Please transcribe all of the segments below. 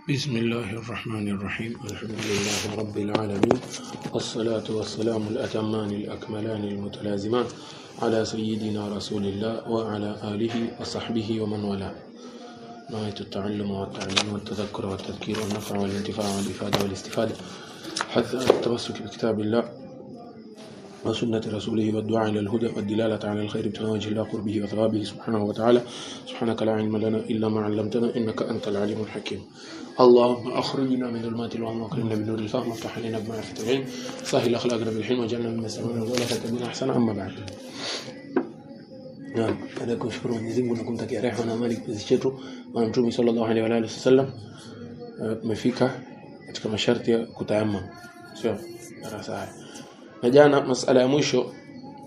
بسم الله الرحمن الرحيم. الحمد لله رب العالمين، والصلاة والسلام الأتمان الأكملان المتلازمان على سيدنا رسول الله وعلى آله وصحبه ومن والاه. نهاية التعلم والتعليم والتذكر والتذكير والنفع والانتفاع والإفادة والاستفادة، حتى التمسك بكتاب الله وسنة رسوله والدعاء إلى الهدى والدلالة على الخير ابتغاء وجه الله قربه وثوابه سبحانه وتعالى. سبحانك لا علم لنا إلا ما علمتنا إنك أنت العليم الحكيم. اللهم أخرجنا من ظلمات الوهم وأكرمنا بنور الفهم وافتح علينا بمعرفة العلم، سهل أخلاقنا بالحلم وجعلنا من المستمعين ولا تتبعنا أحسن. أما بعد، نعم، أنا أشكر Mwenyezi Mungu na kumtakia rehema na amani kipenzi chetu Bwana Mtume sallallahu alaihi wa alihi wasallam. Tumefika katika masharti ya kutayammum, sio darasa haya. Na jana masala ya mwisho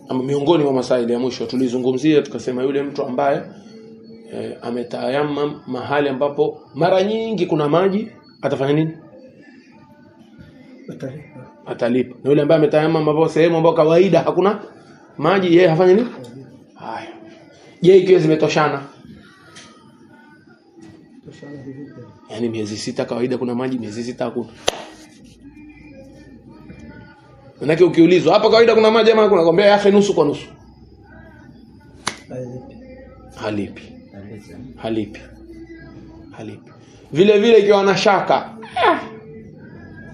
ama miongoni mwa masaili ya mwisho tulizungumzia, tukasema yule mtu ambaye ametayammum mahali ambapo mara nyingi kuna maji atafanya nini? Atalipa. Na yule ambaye ametayammum ambapo sehemu ambapo kawaida hakuna maji, yeye hafanya nini? Haya. Je, ikiwa zimetoshana? Yaani miezi 6 kawaida kuna maji, miezi 6 hakuna. Manake ukiulizwa hapa kawaida kuna maji ama hakuna, kwambia yake nusu kwa nusu. Halipi. Vile vile ikiwa na shaka,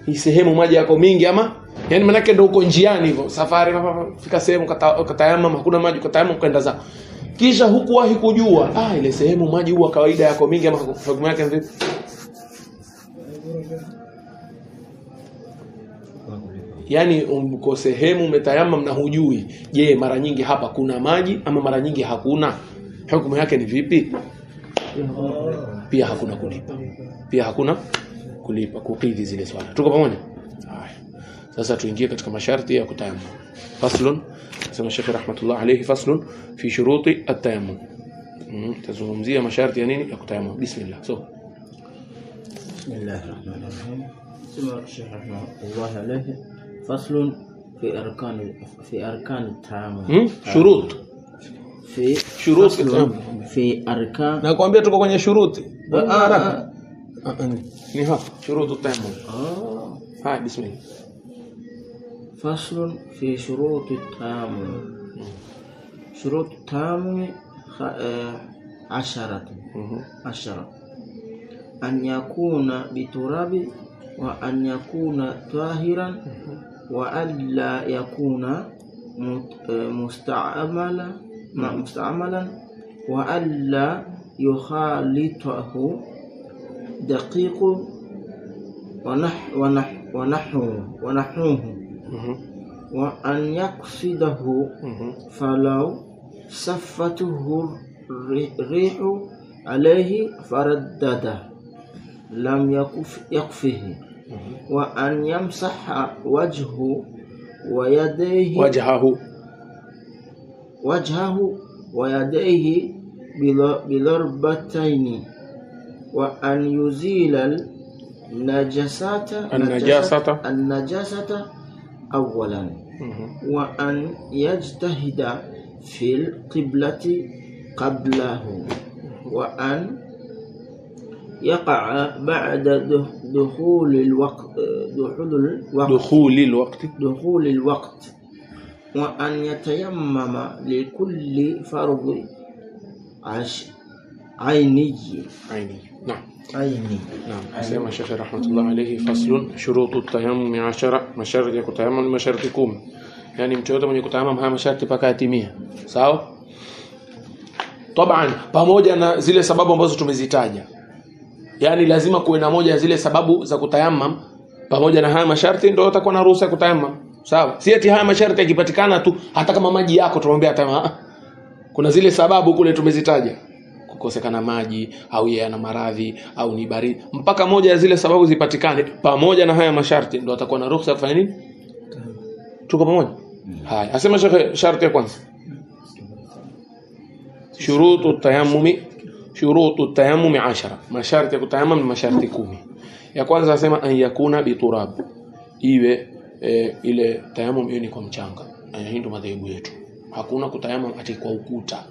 hii sehemu maji yako mingi ama, yani manake ndio uko njiani hivyo, safari fika sehemu katayamama hakuna maji, katayamama kwenda za. Kisha hukuwahi kujua ile sehemu maji huwa kawaida yako mingi ama hukumu yake vipi? Yani uko sehemu umetayamam na hujui, je, mara nyingi hapa kuna maji ama mara nyingi hakuna, hukumu yake ni vipi? Pia hakuna kulipa kukidhi zile swala. Tuko pamoja? Haya, sasa tuingie katika masharti ya kutayammum. Faslun, sema Sheikh rahmatullah alayhi, faslun fi shuruti at-tayammum. Tazungumzia masharti ya nini ya kutayammum. Bismillah. Bismillahirrahmanirrahim. Sema Sheikh rahmatullah alayhi, faslun fi arkan at-tayammum. في أركان. nakwambia tuko kwenye shuruti. Ni hapa shurutu tayammum. Hai, bismillah. فصل في شروط التيمم. شروط التيمم 10. أن يكون بتراب، وأن يكون طاهرا، وألا يكون مستعملا، وألا يخالطه دقيق ونحوه، وأن يقصده فلو سفته الريح عليه فردده لم يكفه، وأن يمسح وجهه ويديه بضربتين، وأن يزيل النجاسة أولا، وأن يجتهد في القبلة قبله، وأن يقع بعد دخول الوقت، وأن يتيمم لكل فرض عيني. نعم. أسمع الشيخ رحمة الله عليه، فصل شروط التيمم 10. masharti ya kutayammum masharti 10. Yani mtu yote mwenye kutayammum haya masharti paka yatimia. Sawa? Taban, pamoja na zile sababu ambazo tumezitaja. Yani lazima kuwe na moja ya zile sababu za kutayammum pamoja na haya masharti ndio utakuwa na ruhusa ya kutayammum. Sawa? Si eti haya masharti yakipatikana tu hata kama maji yako tumwambia tama. Kuna zile sababu kule tumezitaja. Kukosekana maji au yeye ana maradhi au ni baridi, mpaka moja ya zile sababu zipatikane pamoja na haya masharti ndio atakuwa na ruhusa kufanya nini? Tuko pamoja? Haya, asema sharti ya kwanza, shurutu tayammum 10. masharti ya kutayammum ni masharti 10. Ya kwanza asema an yakuna biturab, iwe ile tayammum hiyo ni kwa mchanga. Hii ndio madhehebu yetu. Hakuna kutayammum ati kwa ukuta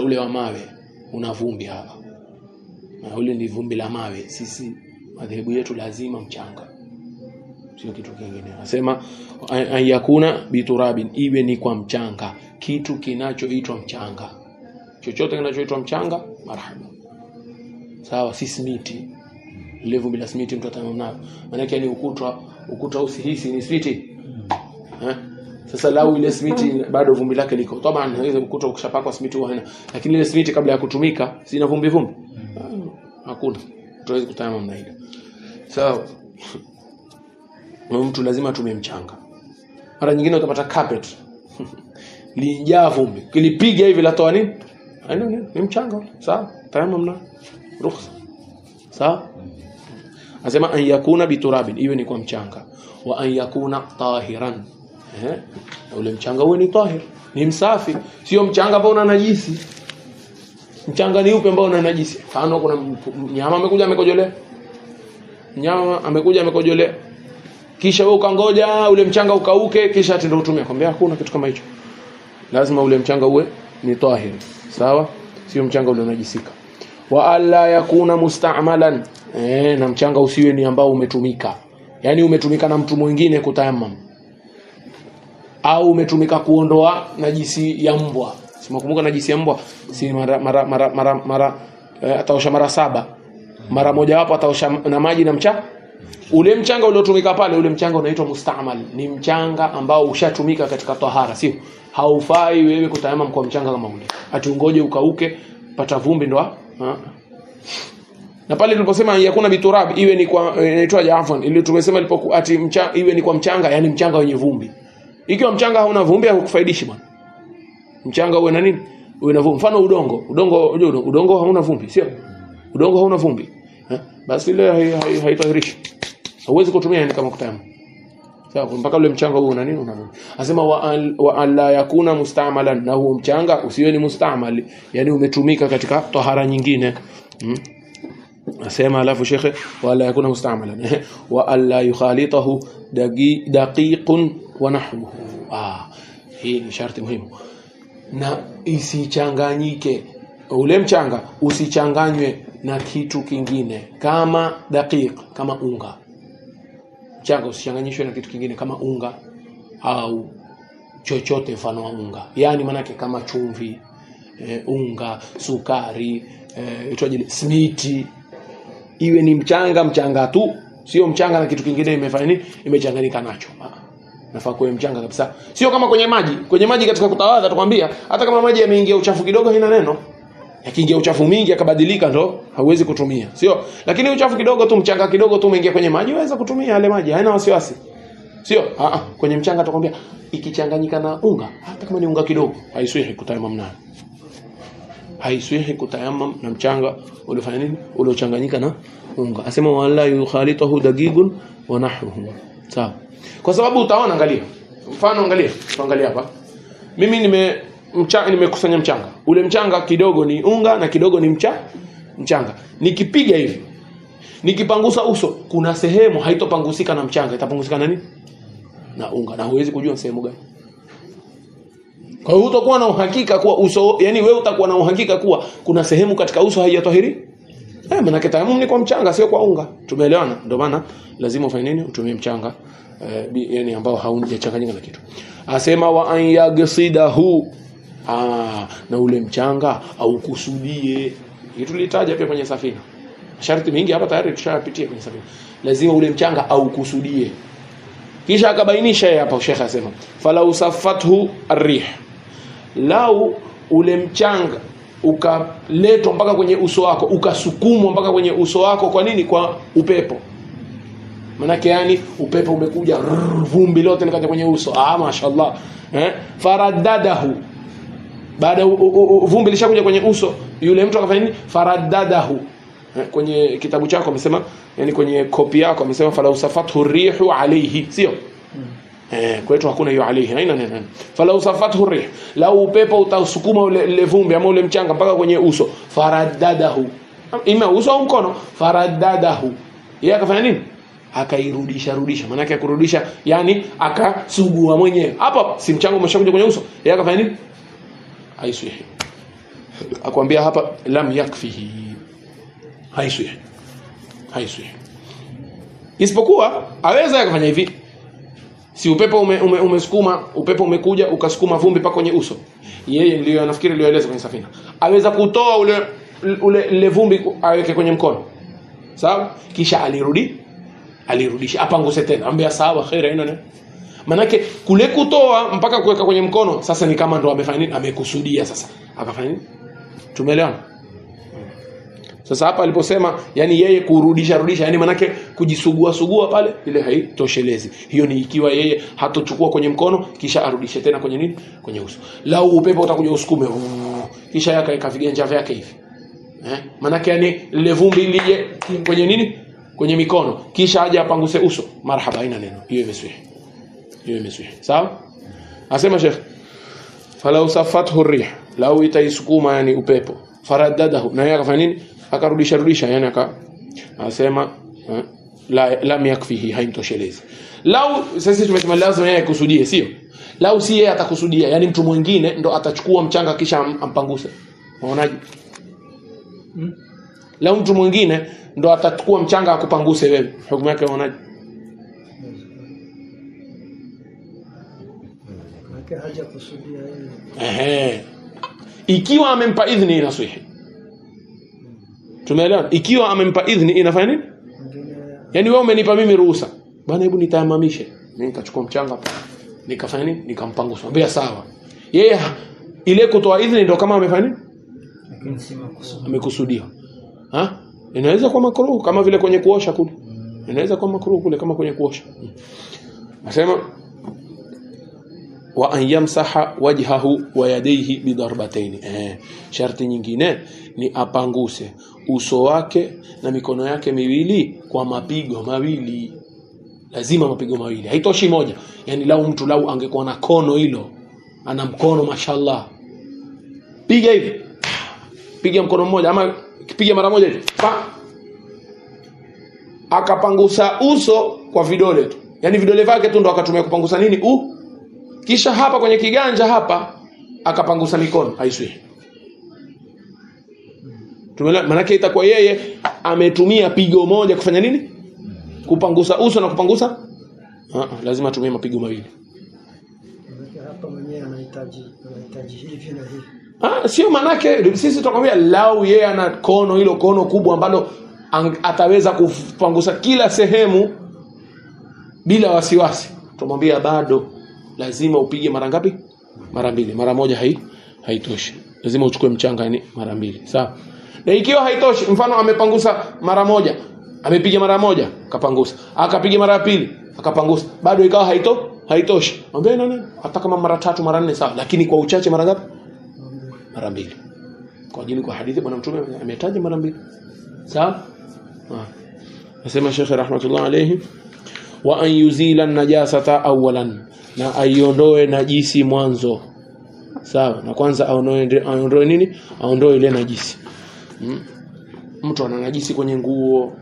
ule wa mawe una vumbi hapa. Na ule ni vumbi la mawe. Sisi madhehebu yetu lazima mchanga, sio kitu kingine. Anasema ayakuna biturabin, iwe ni kwa mchanga, kitu kinachoitwa mchanga, chochote kinachoitwa mchanga marhaba. Sawa, si simiti. Levu bila simiti mtu atanao. Maana yake ni ukuta usihisi ni simiti. Sasa lau ile simiti bado vumbi lake liko. Taban hizo ukuta ukishapakwa simiti huwa haina. Lakini ile simiti kabla ya kutumika sina vumbi. Hakuna. Tuwezi kutayamam na ile. Sawa. Mtu lazima atumie mchanga. Mara nyingine utapata carpet. Lijaa vumbi. Kilipiga hivi latoa nini? Haina nini? Ni mchanga. Sawa? Tayamam na ruhusa. Sawa? Anasema an yakuna biturabin, iwe ni kwa mchanga, wa an yakuna tahiran. Ule mchanga uwe ni tahir, ni msafi, sio mchanga ambao una najisi. Mchanga ni upe ambao una najisi. Mfano kuna nyama amekuja amekojolea. Nyama amekuja amekojolea. Kisha wewe ukangoja ule mchanga ukauke kisha ndio utumie. Kwambia hakuna kitu kama hicho. Lazima ule mchanga uwe ni tahir. Sawa? Sio mchanga ule unajisika. Wa alla yakuna musta'malan, na mchanga usiwe ni ambao umetumika. Yaani umetumika na mtu mwingine kutayamam. Au umetumika kuondoa najisi ya mbwa. Simakumbuka najisi ya mbwa si mara ataosha mara 7. Mara moja wapo ataosha na maji na mchanga. Ule mchanga uliotumika pale, ule mchanga unaitwa musta'mal. Ni mchanga ambao ushatumika katika tahara, sio? Haufai wewe kutayamam kwa mchanga kama ule. Ati ungoje ukauke, pata vumbi ndo. Na pale tuliposema yakuna biturab, iwe ni kwa inaitwaje afwan, ile tumesema ilipokuwa ati iwe ni kwa mchanga, yani mchanga wenye vumbi. Ikiwa mchanga hauna vumbi hakufaidishi bwana. Mchanga uwe na nini? Uwe na vumbi. Mfano udongo hauna vumbi, sio? Udongo hauna vumbi. Basi ile haitahirishi. Hauwezi kutumia ni kama kutayamam. Sawa, mpaka ule mchanga huo una nini? Una vumbi. Anasema wa alla yakuna musta'malan, na huo mchanga usiwe ni musta'mal, yani umetumika katika tahara nyingine. Asema alafu shekhe wala yakuna musta'malan wa alla yukhalitahu daqiqun wa nahwuhu. Hii ni sharti muhimu. Na isichanganyike ule mchanga, usichanganywe na kitu kingine kama daqiq, kama unga. Mchanga usichanganyishwe na kitu kingine kama unga au chochote mfano wa unga. Yaani maana yake kama chumvi, unga, sukari, itwaje simiti. Iwe ni mchanga tu, sio mchanga na kitu kingine imefanya nini? Imechanganyika nacho. Nafaa kuwe mchanga kabisa. Sio kama kwenye maji. Kwenye maji katika kutawadha tukwambia, hata kama maji yameingia uchafu kidogo haina neno. Yakiingia uchafu mingi yakabadilika ndo hauwezi kutumia. Sio? Lakini uchafu kidogo tu, mchanga kidogo tu umeingia kwenye maji, unaweza kutumia yale maji. Haina wasiwasi. Sio? Kwenye mchanga tukwambia ikichanganyika na unga, hata kama ni unga kidogo, haiswihi kutayamam nayo. Haiswihi kutayamam na mchanga uliofanya nini? Uliochanganyika na unga. Asema wala yukhalitahu daqiqun wa nahwuhu. Sawa. Kwa sababu utaona, angalia. Mfano angalia. Tuangalia hapa. Mimi nimekusanya mchanga. Ule mchanga kidogo ni unga na kidogo ni mchanga. Nikipiga hivi, nikipangusa uso, kuna sehemu haitopangusika na mchanga, itapangusika na nini? Na unga. Na huwezi kujua sehemu gani. Kwa hiyo utakuwa na uhakika kuwa uso, yani wewe utakuwa na uhakika kuwa kuna sehemu katika uso haijatahiri. Maana tayamum ni kwa mchanga, sio kwa unga. Tumeelewana? Ndio maana lazima ufanye nini? Utumie mchanga yani ambao haujachanganyika na kitu. Asema wa an yagsidahu, na ule mchanga au kusudie. Hii tulitaja pia kwenye safina. Sharti mingi hapa tayari tushapitia kwenye safina. Lazima ule mchanga au kusudie. Kisha akabainisha hapa Sheikh asema fala usaffathu ar-rih, lau ule mchanga ukaletwa mpaka kwenye uso wako, ukasukumwa mpaka kwenye uso wako. Kwa nini? Kwa upepo. Manake yani upepo umekuja, vumbi lote likaja kwenye uso. Mashaallah. Faraddadahu, baada vumbi lishakuja kwenye uso, yule mtu akafanya nini? Faraddadahu. Kwenye kitabu chako amesema, yani kwenye kopi yako amesema fala usafathu rihu alayhi, sio? Kwetu hakuna hiyo alayhi, haina neno. Fala usafathu rih, lau upepo utasukuma ule vumbi ama ule mchanga mpaka kwenye uso, faraddadahu, ima uso au mkono, faraddadahu, yeye akafanya nini? Akairudisha. Maana yake kurudisha yani akasugua mwenyewe. Hapa si mchanga umeshakuja kwenye uso, yeye akafanya nini? Haiswihi. Akwambia hapa lam yakfihi, haiswihi. Isipokuwa aweza akafanya hivi. Si upepo umesukuma, upepo umekuja ukasukuma vumbi paka kwenye uso. Yeye ndio anafikiri alieleza kwenye safina. Aweza kutoa ule vumbi aweke kwenye mkono. Sawa? Kisha alirudisha apanguse tena. Ambia sawa khair haina nini. Manake kule kutoa mpaka kuweka kwenye mkono sasa ni kama ndo amefanya nini? Amekusudia sasa. Akafanya nini? Tumeelewana? Sasa hapa aliposema yani yeye kurudisha yani manake kujisugua pale ile haitoshelezi. Hiyo ni ikiwa yeye hatochukua kwenye mkono kisha arudishe tena kwenye nini? Kwenye uso. Lau upepo utakuja usukume kisha yakaweka viganja vyake hivi. Manake yani ile vumbi lije kwenye nini? Kwenye mikono kisha aje apanguse uso. Marhaba haina neno. Hiyo imeswihi. Sawa? Asema Sheikh falau safathu rih lau itaisukuma yani upepo faradadahu na yeye akafanya nini? Akarudisha yani akasema lam yakfihi haimtoshelezi. Lau sasa tumesema lazima yeye kusudie sio? Lau si yeye atakusudia yani mtu mwingine ndo atachukua mchanga kisha ampanguse. Unaonaje? Lau mtu mwingine ndo atachukua mchanga akupanguse wewe. Hukumu yake unaonaje? Haja kusudia yeye. Ikiwa amempa idhni inaswihi. Tumeelewana? Ikiwa amempa idhni inafanya nini? Yaani wewe umenipa mimi ruhusa. Bwana hebu nitayamamishe. Mimi nikachukua mchanga hapa. Nikafanya nini? Nikampangusha. Mbea sawa. Yeye ile kutoa idhni ndio kama amefanya nini? Lakini si makusudi. Amekusudia. Inaweza kuwa makruh kama vile kwenye kuosha kule. Inaweza kuwa makruh kule kama kwenye kuosha. Nasema wa an yamsaha wajhahu wa yadayhi bidarbatayn. Sharti nyingine ni apanguse uso wake na mikono yake miwili kwa mapigo mawili. Lazima mapigo mawili. Haitoshi moja. Yani lau angekuwa na kono hilo, ana mkono mashallah. Piga hivi. Piga mkono mmoja ama piga mara moja hivi. Akapangusa uso kwa vidole tu. Yani vidole vyake tu ndo akatumia kupangusa nini? Kisha hapa kwenye kiganja hapa akapangusa mikono haiswi. Tumeelewa? Maana yake itakuwa yeye ametumia pigo moja kufanya nini? Kupangusa uso na kupangusa lazima atumie mapigo mawili. Hapa mwenyewe anahitaji hivi na hivi. Sio maana yake sisi tutakwambia lau yeye ana hilo kono kubwa ambalo ataweza kupangusa kila sehemu bila wasiwasi. Tumwambia bado lazima upige mara ngapi? Mara mbili. Mara moja haitoshi. Lazima uchukue mchanga yani mara mbili. Sawa? Na ikiwa haitoshi, mfano amepangusa mara moja, amepiga mara moja, akapangusa. Akapiga mara pili, akapangusa. Bado ikawa haitoshi. Mwambie nani? Hata kama mara 3, mara 4 sawa, lakini kwa uchache mara ngapi? Mara mbili. Kwa ajili kwa hadithi bwana mtume ametaja mara mbili. Sawa? Nasema Sheikh rahmatullah alayhi wa an yuzila an-najasata awwalan, na aiondoe najisi mwanzo. Sawa? Na kwanza aondoe nini? Aondoe ile najisi. Mtu ana najisi kwenye nguo,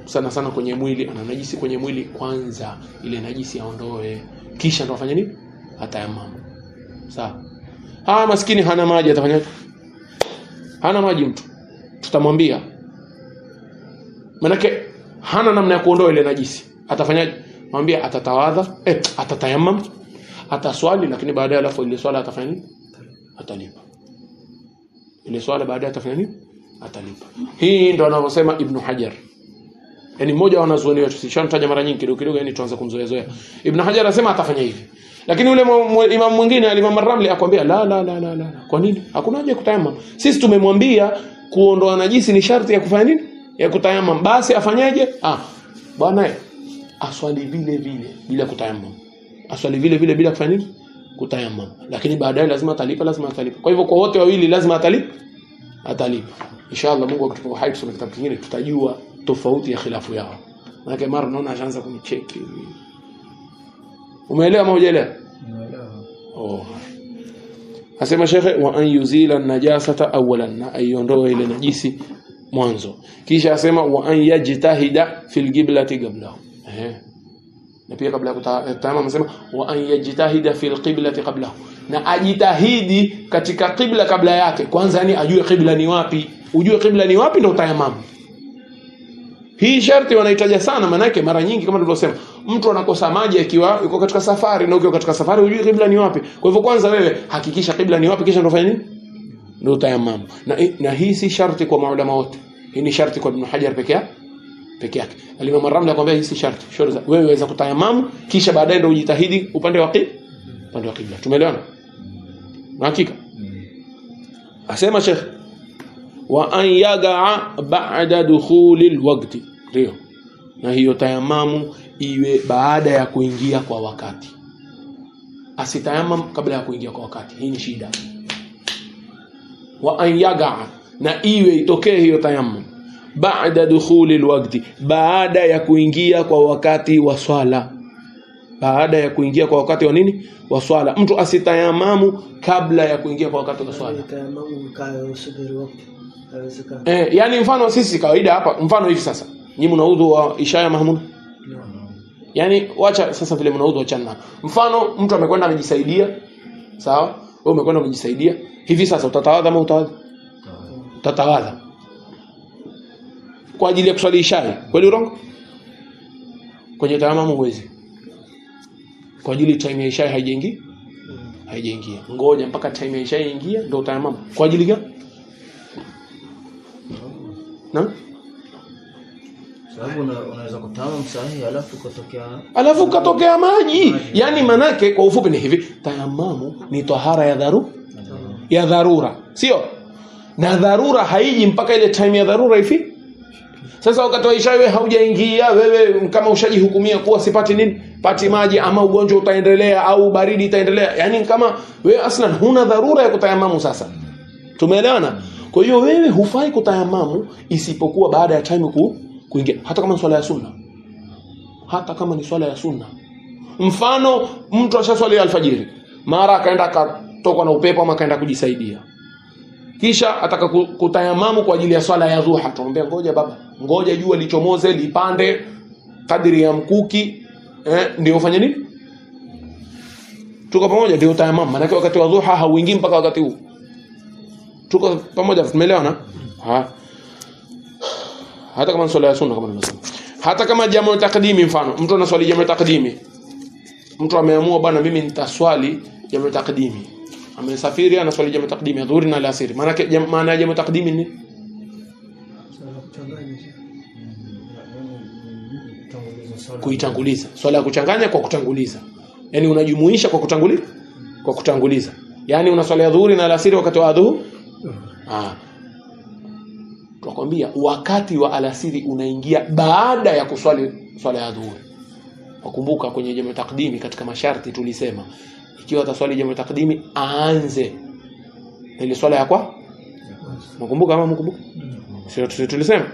sana kwenye mwili, ana najisi kwenye mwili, kwanza ile najisi aondoe, kisha ndo afanye nini? Atayamama. Sawa? Maskini hana maji, atafanya nini? Hana maji mtu. Tutamwambia. Manake hana namna ya kuondoa ile najisi. Atafanyaje? Mwambie atatawadha, atatayamam, ataswali, lakini baadaye alafu ile swala atafanya nini? Atalipa. Ile swala baadaye atafanya nini? Atalipa. Hii ndo anavyosema Ibn Hajar. Yaani mmoja wa wanazuoni wetu, sishamtaja mara nyingi kidogo, yani tuanze kumzoezoea. Ibn Hajar anasema atafanya hivi. Lakini yule imam mwingine Imam Ar-Ramli akwambia la. Kwa nini? Hakuna haja ya kutayamam. Sisi tumemwambia kuondoa najisi ni sharti ya kufanya nini? Ya kutayamam. Basi afanyaje? Bwana aswali vile bila kutayamam. Aswali vile bila kufanya nini? Kutayamam. Lakini baadaye lazima atalipa. Kwa hivyo kwa wote wawili lazima atalipa. Inshallah Mungu akitupa uhai tusome kitabu kingine tutajua tofauti ya khilafu yao. Maana mara naona anaanza kunicheki. Umeelewa au hujaelewa? Nimeelewa. Asema shekhe wa an yuzila an-najasata awwalan, na aiondoe ile najisi mwanzo. Kisha asema wa an yajtahida fil qiblati qablahu. Na pia kabla ya kutayamam anasema wa an yajtahida fil qiblati qablahu, na ajitahidi katika qibla kabla yake. Kwanza yani ajue qibla ni wapi. Ujue qibla ni wapi ndio utayamam. Hii sharti wanahitaji sana, maana yake mara nyingi kama tulivyosema, mtu anakosa maji akiwa yuko katika safari, na ukiwa katika safari hujui kibla ni wapi. Kwa hivyo kwanza wewe hakikisha kibla ni wapi, kisha ndio fanya nini? Ndio tayamam. Na hii si sharti kwa maulama wote. Hii ni sharti kwa Ibn Hajar peke yake. Al-Imam Ar-Ramli akwambia hii si sharti. Wewe waweza kutayamam kisha baadaye ndio ujitahidi upande wa kibla. Tumeelewana? Hakika. Asema Sheikh wa an yagaa ba'da dukhulil waqti, ndio. Na hiyo tayamamu iwe baada ya kuingia kwa wakati. Asitayamam kabla ya kuingia kwa wakati. Hii ni shida. Wa an yagaa, na iwe itokee hiyo tayamum ba'da dukhulil waqti, baada ya kuingia kwa wakati wa swala. Baada ya kuingia kwa wakati wa nini? Wa swala. Mtu asitayamamu kabla ya kuingia kwa wakati wa swala. Tayamamu kae usubiri wakati. Yani mfano sisi kawaida hapa, mfano hivi sasa nyinyi mnaudhu wa isha ya Mahmud. Yani wacha sasa vile mnaudhu wa chana. Mfano mtu amekwenda amejisaidia, sawa? Wewe umekwenda umejisaidia. Hivi sasa utatawadha ama utawadha? Utatawadha. Kwa ajili ya kuswali isha. Kweli urongo? Kwenye tayamamu huwezi. Kwa ajili time ya isha haijaingia. Ngoja mpaka time ya isha iingie ndio tayamamu. Kwa ajili gani? Na? Sababu unaweza kutayamam sahihi alafu katokea maji. Yani manake kwa ufupi ni hivi, tayamamu ni tahara ya dharura. Sio? Na dharura haiji mpaka ile time ya dharura ifi. Sasa wakati wa isha wewe haujaingia, wewe kama ushajihukumia kuwa sipati nini? Pati maji, ama ugonjwa utaendelea au baridi itaendelea. Yani kama wewe aslan huna dharura ya kutayamamu sasa. Tumeelewana? Kwa hiyo wewe hufai kutayamamu isipokuwa baada ya time kuingia, hata kama ni swala ya sunna. Hata kama ni swala ya sunna. Mfano mtu ashaswali alfajiri, mara akaenda akatokwa na upepo ama akaenda kujisaidia. Kisha ataka kutayamamu kwa ajili ya swala ya dhuha. Tunaambia ngoja baba, ngoja jua lichomoze lipande kadiri ya mkuki, ndio ufanye nini? Tuko pamoja, ndio tayamamu. Maana wakati wa dhuha hauingii mpaka wakati huu. Tuko pamoja, tumeelewana? Hata kama swala ya sunna kama tunasema. Hata kama jamu takdimi, mfano mtu anaswali jamu takdimi. Mtu ameamua bwana mimi nitaswali jamu takdimi. Amesafiri anaswali jamu takdimi ya dhuhuri na alasiri. Maana ya jamu takdimi ni kuitanguliza. Swala ya kuchanganya kwa kutanguliza. Yaani unajumuisha kwa kutanguliza. Yaani unaswali dhuhuri na alasiri wakati wa dhuhuri. Tunakwambia wakati wa alasiri unaingia baada ya kuswali swala ya dhuhuri. Wakumbuka kwenye jamu takdimi katika masharti tulisema ikiwa ataswali jamu takdimi aanze ile swala ya kwa. Mkumbuka ama mkumbuka? Sio tulisema.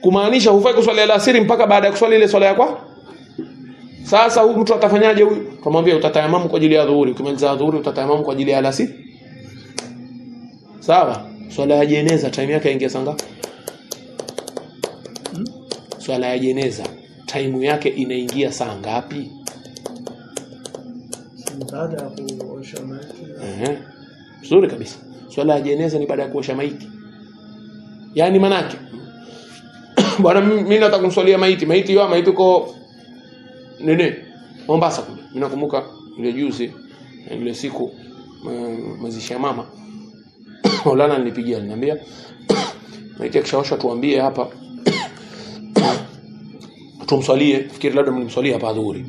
Kumaanisha hufai kuswali alasiri mpaka baada ya kuswali ile swala ya kwa. Sasa huyu mtu atafanyaje huyu? Tumwambia utatayamamu kwa ajili ya dhuhuri. Ukimaliza dhuhuri utatayamamu kwa ajili ya alasiri. Sawa? Swala ya jeneza time yake ingia saa ngapi? Swala ya jeneza time yake inaingia saa ngapi? Baada ya kuosha maiti. Nzuri kabisa. Swala ya jeneza ni baada ya kuosha maiti. Yaani manake bwana mimi nataka kumswalia maiti uko nene Mombasa kule. Mimi nakumbuka ile juzi ile siku mazishi ya mama Maulana nilipigia aliniambia maiti kishaosha tuambie hapa tumswalie. Fikiri labda mlimswalia hapa dhuhuri.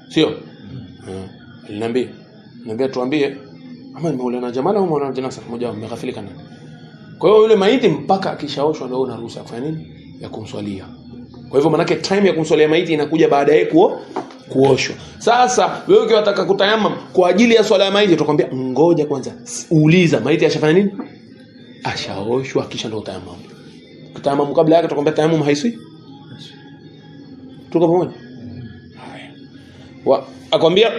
Sio? Aliniambia tuambie ama ni Maulana Jamal au Maulana Janasa mmoja wao mmeghafilika nani. Kwa hiyo yule maiti mpaka akishaoshwa ndio una ruhusa kufanya nini? Ya kumswalia. Kwa hivyo manake time ya kumswalia maiti inakuja baada ya kuoshwa. Sasa wewe ukiwataka kutayamam kwa ajili ya swala ya maiti tutakwambia ngoja kwanza uuliza maiti ashafanya nini? Ashaoshwa kisha ndio utayamam. Kutayamam kabla yake tutakwambia tayamam haiswi. Tuko pamoja? Haya. Akwambia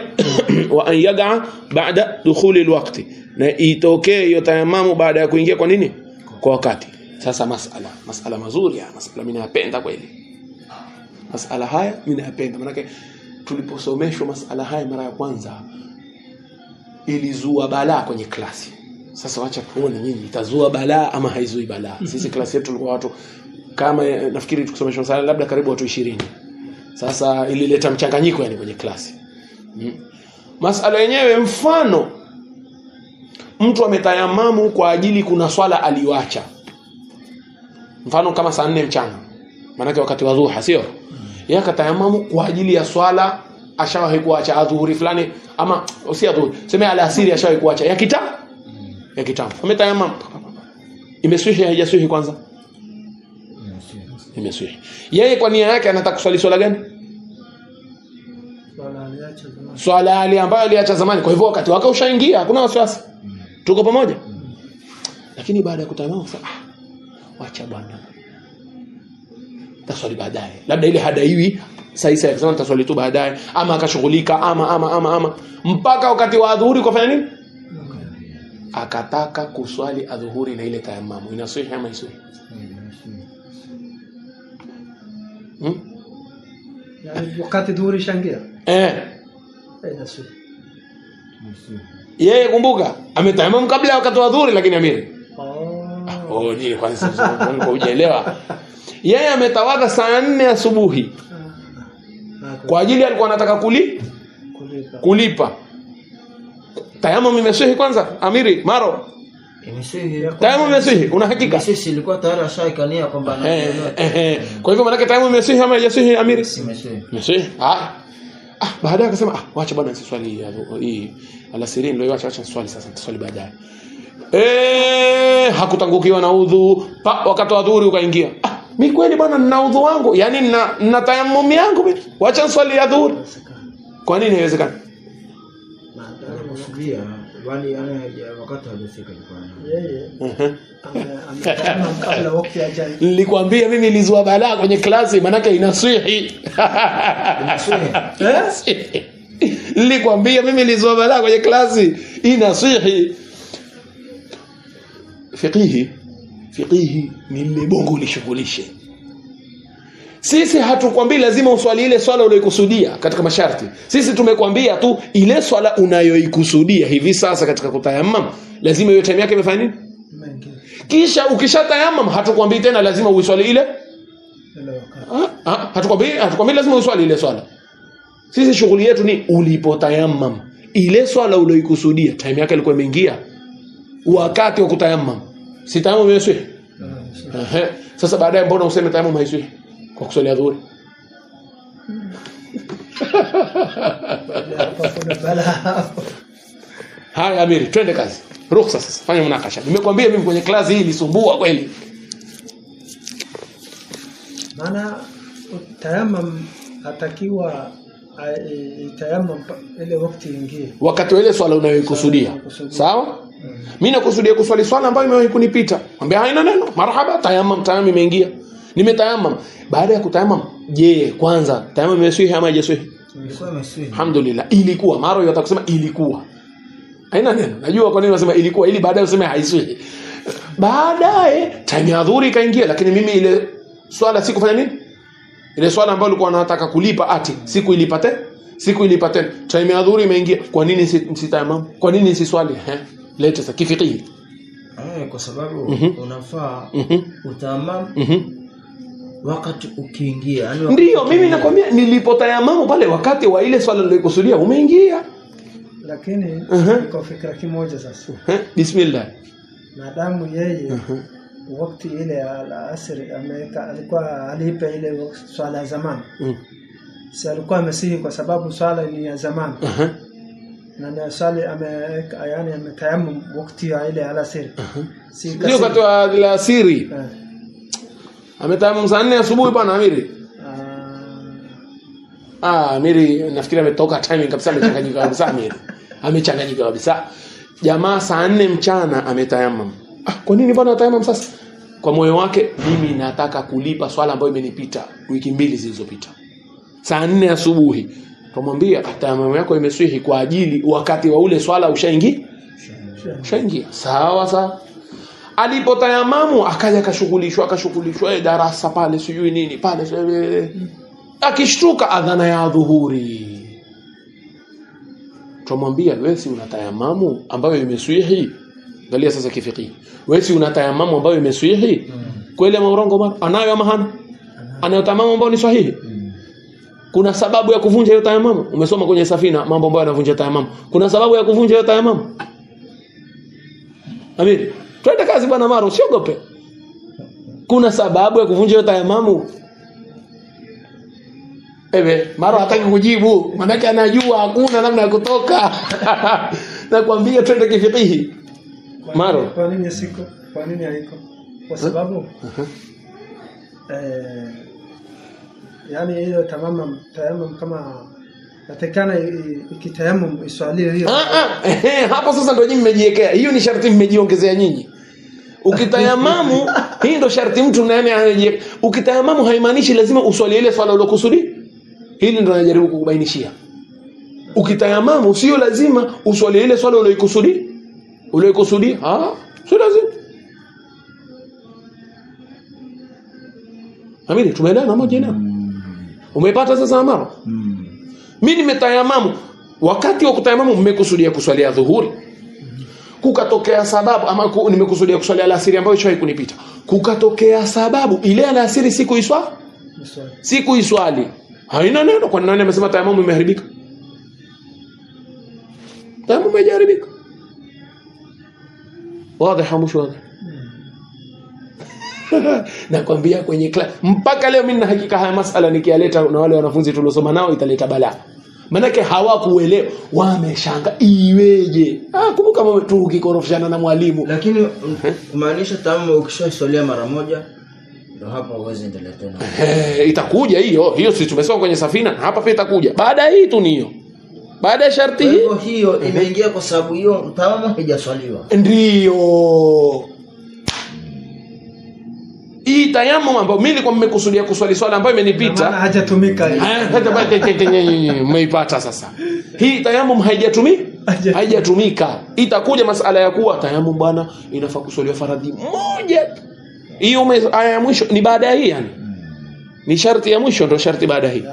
wa an yaga baada dukhuli alwaqti, na itokee hiyo tayamamu baada ya kuingia kwa nini? Kwa wakati. Sasa masala mazuri ya masala mimi napenda kweli. Masala haya mimi napenda maana tuliposomeshwa masala haya mara ya kwanza ilizua balaa kwenye klasi. Sasa wacha tuone nyinyi itazua balaa ama haizui balaa. Sisi klasi yetu tulikuwa watu kama nafikiri tukisomeshwa sala labda karibu watu 20. Sasa ilileta mchanganyiko yani kwenye klasi. Masala yenyewe, mfano mtu ametayamamu kwa ajili kuna swala aliwacha. Mfano kama saa 4 mchana. Maana wakati wa dhuha, sio? Yeye akatayamamu kwa ajili ya swala ashawahi kuacha adhuhuri fulani, ama si adhuhuri, sema alasiri ashawahi kuacha ya kitambo. Ametayamamu. Imeswihi haijaswihi kwanza? Imeswihi. Yeye kwa nia yake anataka kuswali swala gani? Swala ambayo aliacha zamani. Kwa hivyo wakati wake ushaingia, hakuna wasiwasi. Tuko pamoja? Lakini baada ya kutayamamu sasa, wacha bwana, taswali baadaye. Labda ile hadaiwi sasa akasema taswali tu baadaye, ama akashughulika ama mpaka wakati wa adhuhuri kufanya nini? Akataka kuswali adhuhuri na ile tayamamu. Inaswihi ama iswihi? Yani wakati dhuhuri shangia? Inaswihi. Yeye kumbuka ametayamamu kabla ya wakati wa adhuhuri, lakini amiri ni kwanza kwa hujaelewa. Yeye ametawadha saa 4 asubuhi. Kwa ajili alikuwa anataka kulipa. Tayamamu imeswihi kwanza, amiri Maro? Imeswihi. Tayamamu imeswihi, una hakika? Sisi ilikuwa tayari ashaikania kwamba kwa hivyo maana tayamamu imeswihi ama haijaswihi, amiri? Imeswihi. Baadaye akasema wacha bwana niswali hii alasiri, ndio acha swali sasa, niswali baadaye. Hakutangukiwa na udhu, wakati wa dhuhuri ukaingia. Mimi kweli bwana nina udhu wangu, yani nina tayammum yangu mimi. Wacha swali ya dhuhuri. Kwa nini haiwezekani? Anakusudia bali wakati hajafika yeye. Ametayammum kabla wakati ajali. Nilikwambia mimi nilizua balaa kwenye klasi, maana inaswihi. Nilikwambia mimi nilizua balaa kwenye klasi, inaswihi. Fiqhi ni ile bongo ulishughulishe. Sisi hatukwambii lazima uswali ile swala uliyokusudia katika masharti. Sisi tumekwambia tu ile swala unayoikusudia hivi sasa katika kutayammam lazima hiyo time yake imefanya nini? Kisha ukishatayamam hatukwambii tena lazima uiswali ile. Hatukwambii lazima uiswali ile swala. Sisi shughuli yetu ni ulipotayamam ile swala uliyokusudia time yake ilikuwa imeingia wakati wa kutayammam. Si tayammum imeswihi? Sasa baadaye mbona useme tayammum haiswihi kwa kuswali adhuhuri? Haya amiri, twende kazi. Ruhusa sasa, fanya munakasha. Nimekwambia mimi kwenye klasi hii ilisumbua kweli. Maana tayammum atakiwa tayammum ile wakati ingie. Wakati ile swala unayoikusudia. Sawa? Mimi nakusudia kuswali swala ambayo imewahi kunipita. Mwambie haina neno. Marhaba, tayammum imeingia. Nimetayammum. Baada ya kutayammum, je, kwanza tayammum imeswihi ama haijaswihi? Imeswihi. Alhamdulillah. Ilikuwa mara yote atasema ilikuwa. Haina neno. Najua kwa nini nasema ilikuwa, ili baadaye useme haiswihi. Baadaye time ya adhuhuri ikaingia, lakini mimi ile swala sikufanya nini? Ile swala ambayo nilikuwa nataka kulipa siku ilipate. Time ya adhuhuri imeingia. Kwa nini msitayammum? Kwa nini nisiswali? Leta sasa kifiqhi. Kwa sababu unafaa utayammum wakati ukiingia. Yani ndio mimi nakwambia nilipotayamamu pale wakati wa ile swala niliyokusudia umeingia. Lakini iko fikra kimoja sasa. Bismillah. Maadamu yeye wakati ile al-asr alikuwa alipa ile swala zamani. Si alikuwa amesihi kwa sababu swala ni ya zamani. Na swali ametayammum wakati ile al-asr. Sio wakati wa al-asiri. Ametayammum saa 4 asubuhi bwana amiri. Amiri nafikiri ametoka timing kabisa, amechanganyika kabisa amiri. Amechanganyika kabisa. Jamaa saa 4 mchana ametayammum. Kwa nini bwana atayammum sasa? Kwa moyo wake, mimi nataka kulipa swala ambayo imenipita wiki 2 zilizopita. Saa 4 asubuhi. Tumwambia tayammum yako imeswihi kwa ajili wakati wa ule swala ushaingia. Sawa. Alipotayamamu akaja akashughulishwa darasa pale sijui nini pale. Akishtuka adhana ya dhuhuri. Tumwambia wewe si unatayamamu ambayo imeswihi? Angalia sasa kifiqhi. Wewe si unatayamamu ambayo imeswihi? Kweli ama urongo Maro? Anayo ama hana? Anayo tayamamu ambayo ni sahihi. Kuna sababu ya kuvunja hiyo tayamamu? Umesoma kwenye Safina mambo ambayo yanavunja tayamamu. Kuna sababu ya kuvunja hiyo tayamamu? Amiri, twende kazi bwana Maro, usiogope. Kuna sababu ya kuvunja hiyo tayamamu? Maro hataki kujibu, maana anajua hakuna namna ya kutoka. Nakwambia twende kifikihi. Maro, kwa nini siko? Kwa nini haiko? Kwa sababu yani hiyo tayamum kama natakana ikitayamum iswali hiyo. Hapo sasa ndio nyinyi mmejiwekea. Hiyo ni sharti mmejiongezea nyinyi. Ukitayamamu hii ndio sharti mtu nani anajiweka. Ukitayamamu haimaanishi lazima uswali ile swala ulokusudi. Hili ndio najaribu kukubainishia. Ukitayamamu sio lazima uswali ile swala uloikusudi. Uloikusudi? Sio lazima. Amini tumeelewana moja na. Umepata sasa Maro? Mimi nimetayamamu. Wakati wa kutayamamu mmekusudia kuswalia dhuhuri. Kukatokea sababu ama nimekusudia kuswalia alasiri ambayo ishawahi kunipita. Kukatokea sababu ile alasiri siku iswali. Haina neno kwa nani amesema tayamamu imeharibika? Tayamamu imeharibika. Wazi hamushi wazi. Nakwambia kwenye class mpaka leo mimi na hakika haya masala nikialeta na wale wanafunzi tuliosoma nao italeta balaa. Manake hawakuelewa, wameshanga iweje. Kumbuka mama tu ukikorofishana na mwalimu. Lakini kumaanisha tayamamu ukishaswalia mara moja ndio hapa uweze endelea tena. Itakuja hiyo sisi tumesoma kwenye Safina na hapa pia itakuja. Baada hii tu niyo. Baada ya sharti hiyo imeingia kwa sababu hiyo tayamamu haijaswaliwa. Ndio. Hii tayamamu ambayo mimi nilikuwa nimekusudia kuswali swala ambayo imenipita maana hajatumika hii. Umeipata sasa. Hii tayamamu haijatumika. Itakuja masala ya kuwa tayamamu bwana inafaa kuswaliwa faradhi moja. Hiyo aya ya mwisho ni baada ya hii yani. Ni sharti ya mwisho ndio sharti baada hii.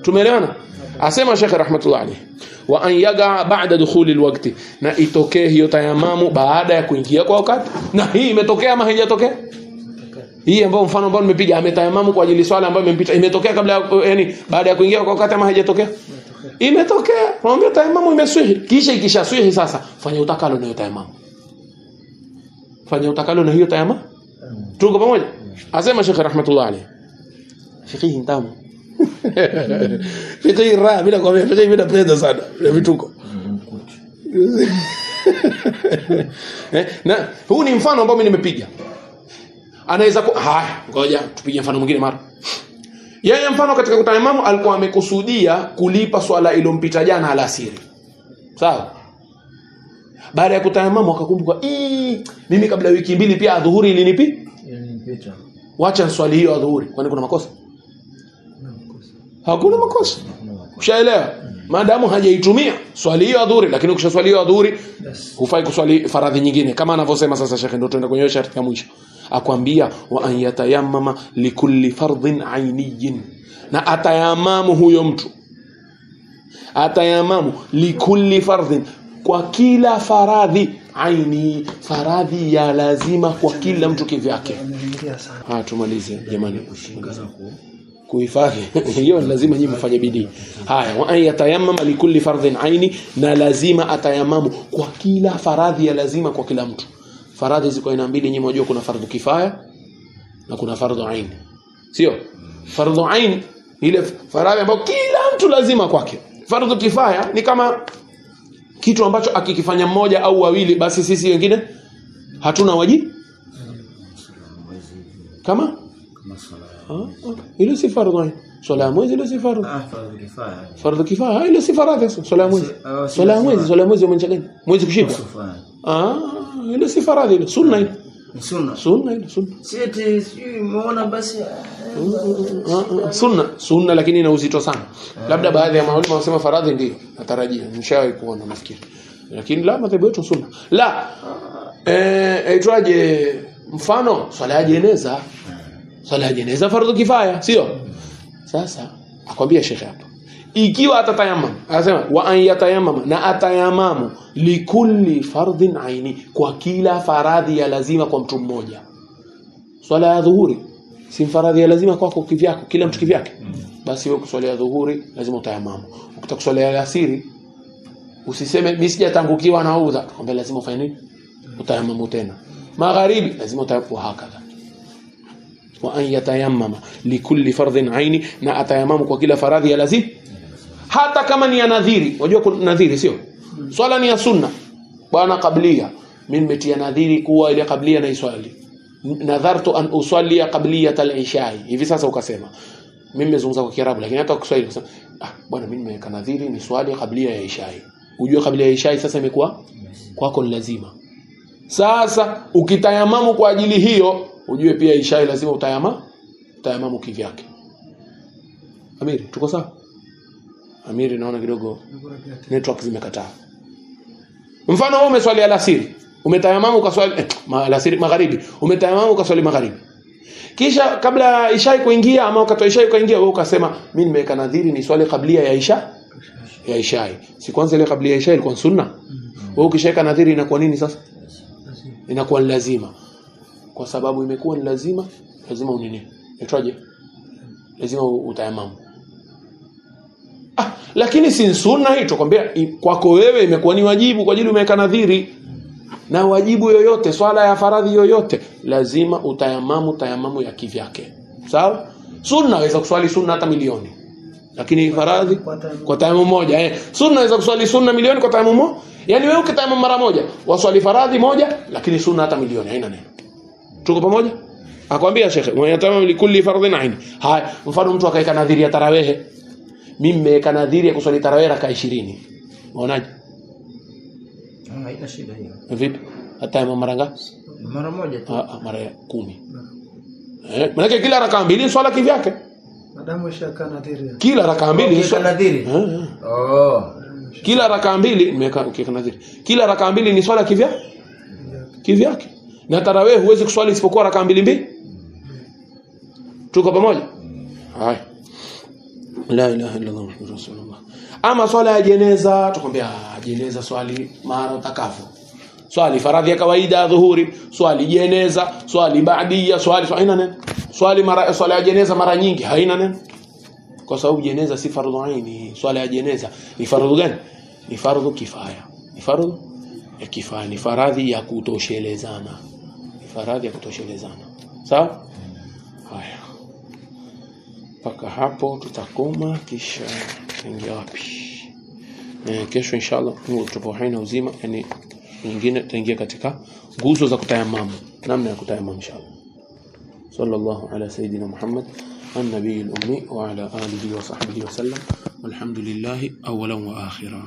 Tumeelewana? Asema Sheikh rahmatullah alayhi wa an yaga ba'da dukhuli alwaqti, na itokee hiyo tayamamu baada ya kuingia kwa wakati. Na hii imetokea ama haijatokea? Hii ambayo mfano ambao nimepiga ametayamamu kwa ajili swala ambayo imempita imetokea kabla yani baada ya kuingia kwa wakati ama haijatokea? Imetokea. Mwambie tayamamu imeswihi. Kisha ikishaswihi sasa fanya utakalo na hiyo tayamamu. Fanya utakalo na hiyo tayamamu. Tuko pamoja? Asema Sheikh rahmatullah alayhi. Fiqhi ntamu. Fiqhi raha bila kwa fiqhi bila pesa sana. Na vituko. Na huu ni mfano ambao mimi nimepiga. Anaweza ngoja tupige mfano mwingine mara. Yeye mfano katika kutayamamu alikuwa amekusudia kulipa swala ilompita jana alasiri. Sawa? Baada ya kutayamamu akakumbuka, mimi kabla wiki mbili pia adhuhuri ilinipita. Wacha swali hiyo adhuhuri. Kwani kuna makosa? Hakuna makosa. Ushaelewa? Maadamu hajaitumia swali hiyo adhuhuri, lakini ukishaswali hiyo adhuhuri hufai kuswali faradhi nyingine kama anavyosema sasa Sheikh, ndio tuenda kwenye sharti ya mwisho. Akwambia wa an yatayammama likulli fardhin ainiyin, na atayamamu huyo mtu atayamamu likulli fardhin, kwa kila faradhi aini, faradhi ya lazima kwa kila mtu kivyake. Tumalize jamani, kuhifadhi hiyo lazima nyinyi mfanye bidii. Haya, wa an yatayammama likulli fardhin aini, na lazima atayamamu kwa kila faradhi ya lazima kwa kila mtu. Faradhi ziko aina mbili, nyinyi mnajua kuna fardhu kifaya na kuna fardhu ain. Sio? Fardhu ain ile faradhi ambayo kila mtu lazima kwake. Fardhu kifaya ni kama kitu ambacho akikifanya mmoja au wawili basi sisi wengine hatuna wajibu. Kama swala. Ile si fardhu ain. Swala ya mwezi ile si fardhu. Fardhu kifaya. Fardhu kifaya ile si faradhi. Swala ya mwezi. Swala ya mwezi umeacha gani? Mwezi kushika. Ile si faradhi, ile sunna ile. Sunna ile sunna. Sisi umeona basi sunna lakini ina uzito sana. Labda baadhi ya maulama wasema faradhi ndio. Natarajia nishawahi kuona nafikiri. Lakini la madhehebu yetu sunna. La aitwaje mfano swala ya jeneza. Swala ya jeneza fardhu kifaya, sio? Sasa akwambia Sheikh hapa, ikiwa atatayamam, anasema wa an yatayammama, na atayamamu likulli fardhin aini, kwa kila faradhi ya lazima kwa mtu mmoja. swala ya dhuhuri si faradhi ya lazima kwako kivyako, kila mtu kivyake. Basi wewe kuswalia dhuhuri lazima utayamamu. Ukitaka kuswalia alasiri usiseme mimi sijatangukiwa na udhu, kwamba lazima ufanye nini? Utayamamu tena. Magharibi lazima utayapo hakadha. Wa an yatayammama likulli fardhin aini, na atayamamu kwa kila faradhi ya lazima, hata kama ni ya nadhiri. Unajua kuna nadhiri sio? Swala ni ya sunna. Bwana qablia, mimi nimetia nadhiri kuwa ile qablia na iswali. Nadhartu an usalli qabliyat al-isha. Hivi sasa ukasema mimi nimezungumza kwa Kiarabu, lakini hata kwa Kiswahili ukasema bwana mimi nimeweka nadhiri ni swali qablia ya isha. Ujue qablia ya isha sasa imekuwa kwako ni lazima. Sasa ukitayamamu kwa ajili hiyo, ujue pia isha lazima utayamamu kivyake. Amiri, tuko sawa? Amiri, naona kidogo network zimekataa. Mfano wewe umeswali alasiri, umetayamamu kwa swali alasiri magharibi, umetayamamu kwa swali magharibi. Kisha kabla isha kuingia ama wakati wa isha kuingia, wewe ukasema mimi nimeweka nadhiri ni swali kablia ya isha. Si kwanza ile kablia ya isha ilikuwa sunna. Wewe ukishaweka nadhiri inakuwa nini sasa? Inakuwa lazima. Kwa sababu imekuwa ni lazima unini? Itwaje? Lazima utayamamu. Lakini si sunna hii, tukwambia kwako wewe imekuwa ni wajibu kwa ajili umeweka nadhiri. Na wajibu yoyote, swala ya faradhi yoyote, lazima utayamamu ya kivyake. Sawa? Sunna waweza kuswali sunna hata milioni. Lakini faradhi kwa tayammum moja. Sunna waweza kuswali sunna milioni kwa tayammum moja. Yaani wewe ukitayammum mara moja, waswali faradhi moja, lakini sunna hata milioni, haina neno. Tuko pamoja? Akwambia shekhe, "Wa likulli fardhin aini." Haya, mfano mtu akaeka nadhiri ya tarawih. Mimi nimeweka nadhiri ya kuswali tarawih raka 20. Unaonaje? Haina shida hiyo. Vipi? Hata mara ngapi? Mara moja tu. Mara 10. Maana kila raka mbili ni swala kivyake. Madamu shaka nadhiri. Kila raka mbili ni swala nadhiri. Kila raka mbili nimeweka ukiweka nadhiri. Kila raka mbili ni swala kivyake. Na tarawih huwezi kuswali isipokuwa raka mbili. Tuko pamoja? Hai. La ilaha illa Allah Muhammadur Rasulullah. Ama swala ya jeneza, tukwambia jeneza swali mara utakavyo. Swali faradhi ya kawaida dhuhuri, swali jeneza, swali baadia, swali haina neno. Swala ya jeneza mara nyingi haina neno. Kwa sababu jeneza si fardhu aini. Swala ya jeneza ni fardhu gani? Ni fardhu kifaya. Ni fardhu ya kifaya, ni faradhi ya kutoshelezana. Ni faradhi ya kutoshelezana. Sawa? Haya. Paka hapo tutakoma, kisha tuingia wapi? Kesho inshallah tupo haina uzima, yani nyingine tutaingia katika nguzo za kutayamamu, namna ya kutayamamu inshallah. Sallallahu ala sayidina Muhammad an-nabiyil ummi wa ala alihi wa sahbihi wa sallam. Walhamdulillah awwalan wa akhira.